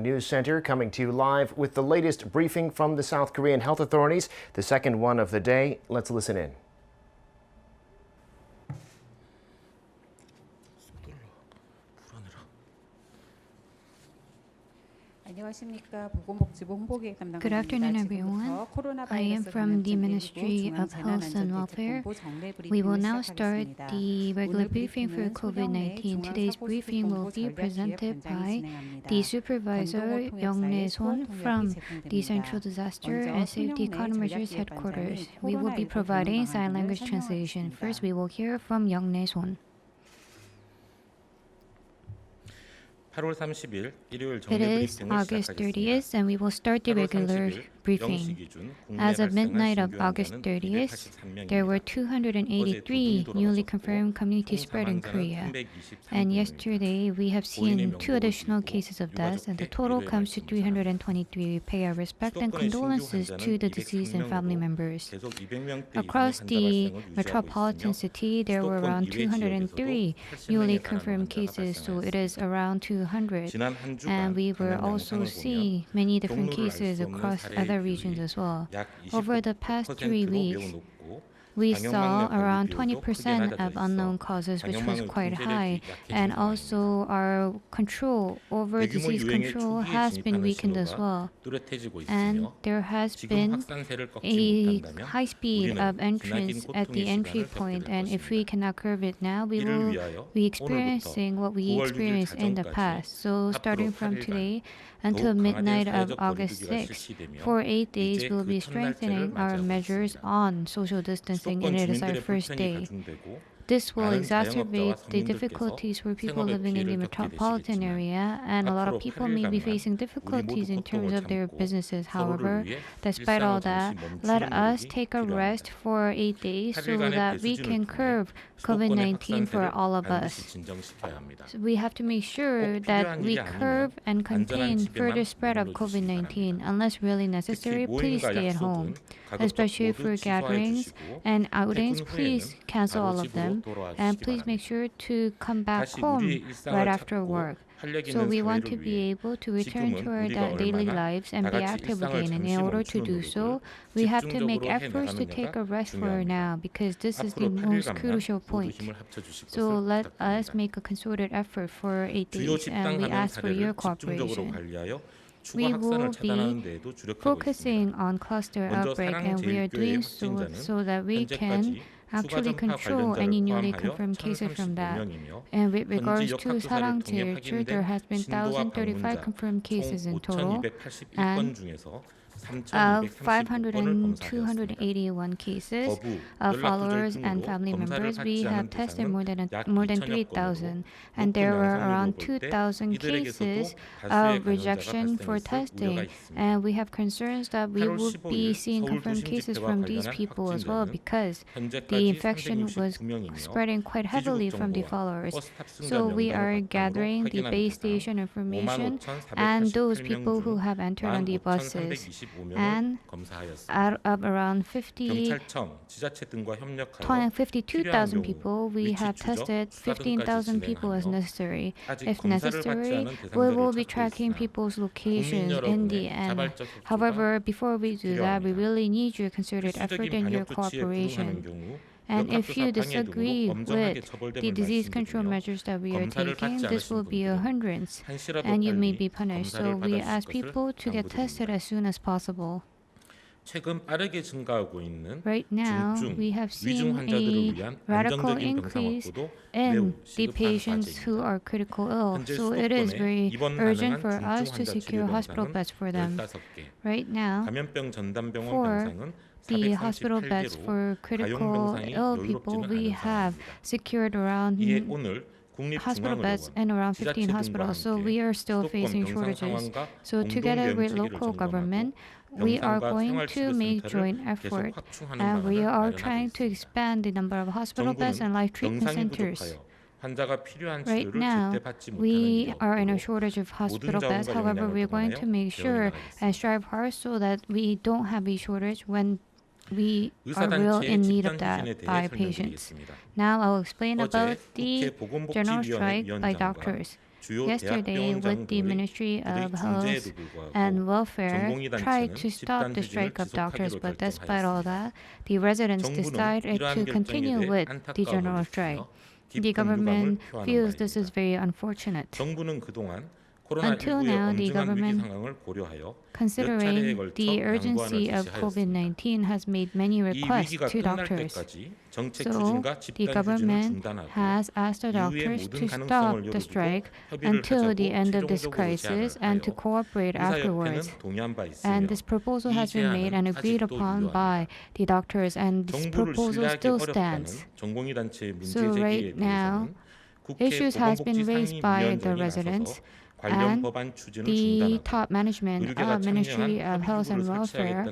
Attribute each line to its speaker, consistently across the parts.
Speaker 1: News Center, coming to you live with the latest briefing from the South Korean health authorities, the second one of the day. Let's listen in.
Speaker 2: Good afternoon, everyone. I am from the Ministry of Health and Welfare. We will now start the regular briefing for COVID-19. Today's briefing will be presented by the Supervisor Young-nae Son from the Central Disaster and Safety Countermeasures Headquarters. We will be providing sign language translation. First, we will hear from Young-nae Son. It is August 30th, and we will start the regular briefing. As of midnight of August 30th, there were 283 newly confirmed community spread in Korea. And yesterday, we have seen 2 additional cases of deaths, and the total comes to 323. We pay our respect and condolences to the deceased and family members. Across the metropolitan city, there were around 203 newly confirmed cases, so it is around 200. And we will also see many different cases across other regions as well. Over the past 3 weeks, we saw around 20% of unknown causes, which was quite high. And also our control over disease control has been weakened as well. And there has been a high speed of entrance at the entry point. And if we cannot curb it now, we will be experiencing what we experienced in the past. So starting from today until midnight of August 6th, for 8 days, we'll be strengthening our measures on social distancing, and it is our first day. This will exacerbate the difficulties for people living in the metropolitan area, and a lot of people may be facing difficulties in terms of their businesses. However, despite all that, let us take a rest for 8 days so that we can curb COVID-19 for all of us. So we have to make sure that we curb and contain further spread of COVID-19. Unless really necessary, please stay at home. Especially for gatherings and outings, please cancel all of them. And please make sure to come back home right after work. So we want to be able to return to our daily lives and be active again. And in order to do so, we have to make efforts to take a rest for now, because this is the most crucial point. So let us make a concerted effort for 8 days, and we ask for your cooperation. We will be focusing on cluster outbreak, and we are doing so that we can actually control any newly confirmed cases from that. And with regards to Sarang-Jeil-chu, there has been 1,035 confirmed cases in total, and 281 cases of followers and family members. We have tested more than 3,000, and there were around 2,000 cases of rejection for testing. And we have concerns that we will be seeing confirmed cases from these people as well, because the infection was spreading quite heavily from the followers. So we are gathering the base station information and those people who have entered on the buses. And out of around 52,000 people, we have tested 15,000 people as necessary. If necessary, we will be tracking people's locations in the end. However, before we do that, we really need your concerted effort and your cooperation. And if you disagree with the disease control measures that we are taking, this will be a hindrance, and you may be punished. So we ask people to get tested as soon as possible. Right now, we have seen a radical increase in the patients who are critical ill. So it is very urgent for us to secure hospital beds for them. Right now, for the hospital beds for critical ill people, we have secured around hospital beds in around 15 hospitals. So we are still facing shortages. So together with local government, we are going to make joint effort, and we are trying to expand the number of hospital beds and life treatment centers. Right now, we are in a shortage of hospital beds. However, we are going to make sure and strive hard so that we don't have a shortage when we are real in need of that by patients. Now I'll explain about the general strike by doctors. Yesterday, with the Ministry of Health and Welfare, tried to stop the strike of doctors, but despite all that, the residents decided to continue with the general strike. The government feels this is very unfortunate. Until now, the government, considering the urgency of COVID-19, has made many requests to doctors. So, the government has asked the doctors to stop the strike until the end of this crisis and to cooperate afterwards. And this proposal has been made and agreed upon by the doctors, and this proposal still stands. So right now, issues has been raised by the residents, and the top management of Ministry of Health and Welfare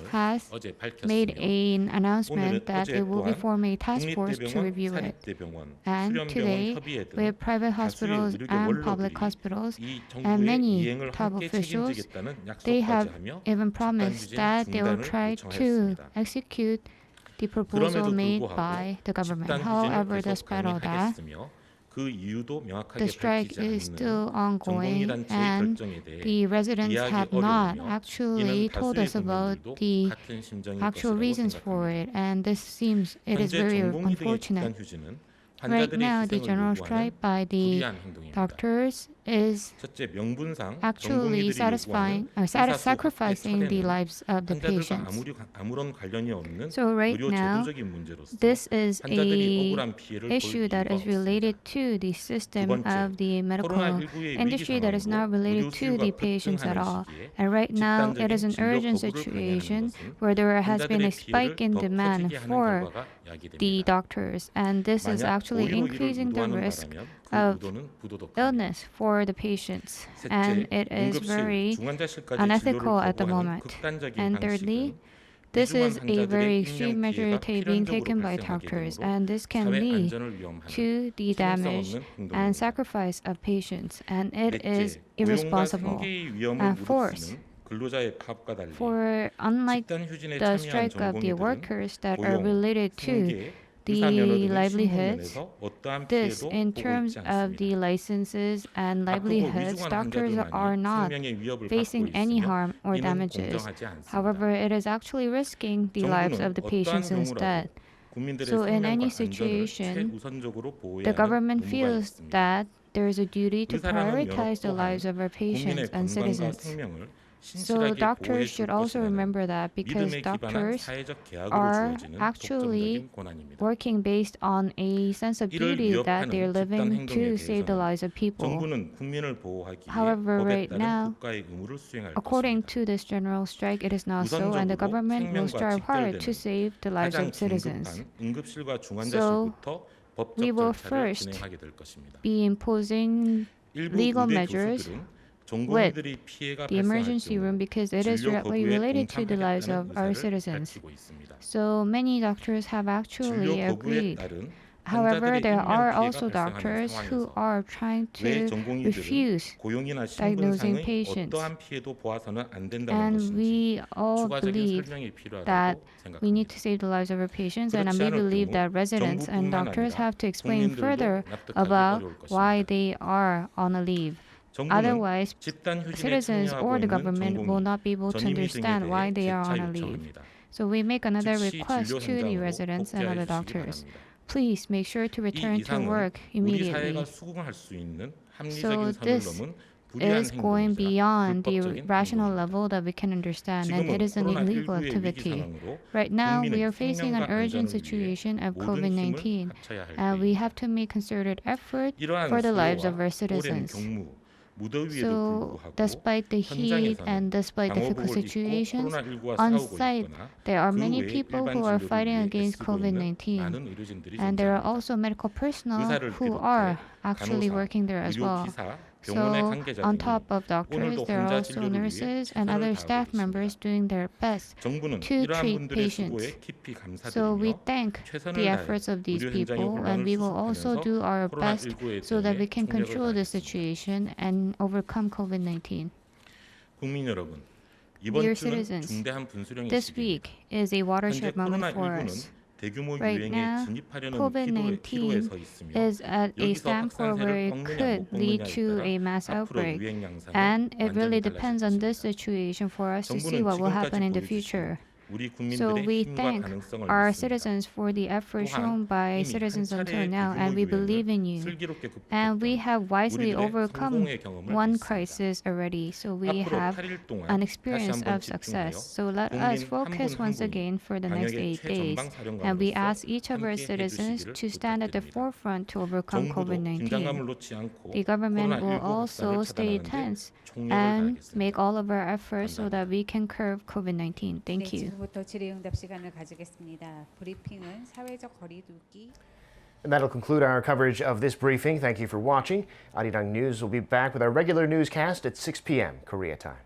Speaker 2: has made an announcement that it will be forming a task force to review it. And today, with private hospitals and public hospitals and many top officials, they have even promised that they will try to execute the proposal made by the government. However, despite all that, the strike is still ongoing, and the residents have not actually told us about the actual reasons for it, and this seems it is very unfortunate. Right now, the general strike by the doctors is actually sacrificing the lives of the patients. So right now, this is an issue that is related to the system of the medical industry that is not related to the patients at all. And right now, it is an urgent situation where there has been a spike in demand for the doctors, and this is actually increasing the risk of illness for the patients, and it is very unethical at the moment. And thirdly, this is a very extreme measure being taken by doctors, and this can lead to the damage and sacrifice of patients, and it is irresponsible and forced. For unlike the strike of the workers that are related to the livelihoods, this, in terms of the licenses and livelihoods, doctors are not facing any harm or damages. However, it is actually risking the lives of the patients instead. So in any situation, the government feels that there is a duty to prioritize the lives of our patients and citizens. So doctors should also remember that, because doctors are actually working based on a sense of duty that they're living to save the lives of people. However, right now, according to this general strike, it is not so, and the government will strive hard to save the lives of citizens. So we will first be imposing legal measures with the emergency room, because it is directly related to the lives of our citizens. So many doctors have actually agreed. However, there are also doctors who are trying to refuse diagnosing patients. And we all believe that we need to save the lives of our patients, and we believe that residents and doctors have to explain further about why they are on a leave. Otherwise, citizens or the government will not be able to understand why they are on a leave. So we make another request to the residents and other doctors. Please make sure to return to work immediately. So this is going beyond the rational level that we can understand, and it is an illegal activity. Right now, we are facing an urgent situation of COVID-19, and we have to make concerted effort for the lives of our citizens. So, despite the heat and despite difficult situations, on site, there are many people who are fighting against COVID-19. And there are also medical personnel who are actually working there as well. So, on top of doctors, there are also nurses and other staff members doing their best to treat patients. So we thank the efforts of these people, and we will also do our best so that we can control the situation and overcome COVID-19. Dear citizens, this week is a watershed moment for us. Right now, COVID-19 is at a standpoint where it could lead to a mass outbreak, and it really depends on this situation for us to see what will happen in the future. So we thank our citizens for the effort shown by citizens until now, and we believe in you. And we have wisely overcome one crisis already, so we have an experience of success. So let us focus once again for the next 8 days, and we ask each of our citizens to stand at the forefront to overcome COVID-19. The government will also stay tense and make all of our efforts so that we can curb COVID-19. Thank you.
Speaker 3: 지금부터 질의응답 시간을 가지겠습니다. 브리핑은 사회적 거리 두기.
Speaker 1: And that'll conclude our coverage of this briefing. Thank you for watching. Arirang News will be back with our regular newscast at 6 p.m. Korea time.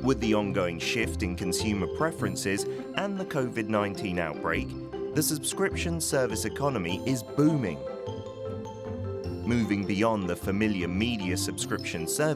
Speaker 4: With the ongoing shift in consumer preferences and the COVID-19 outbreak, the subscription service economy is booming. Moving beyond the familiar media subscription service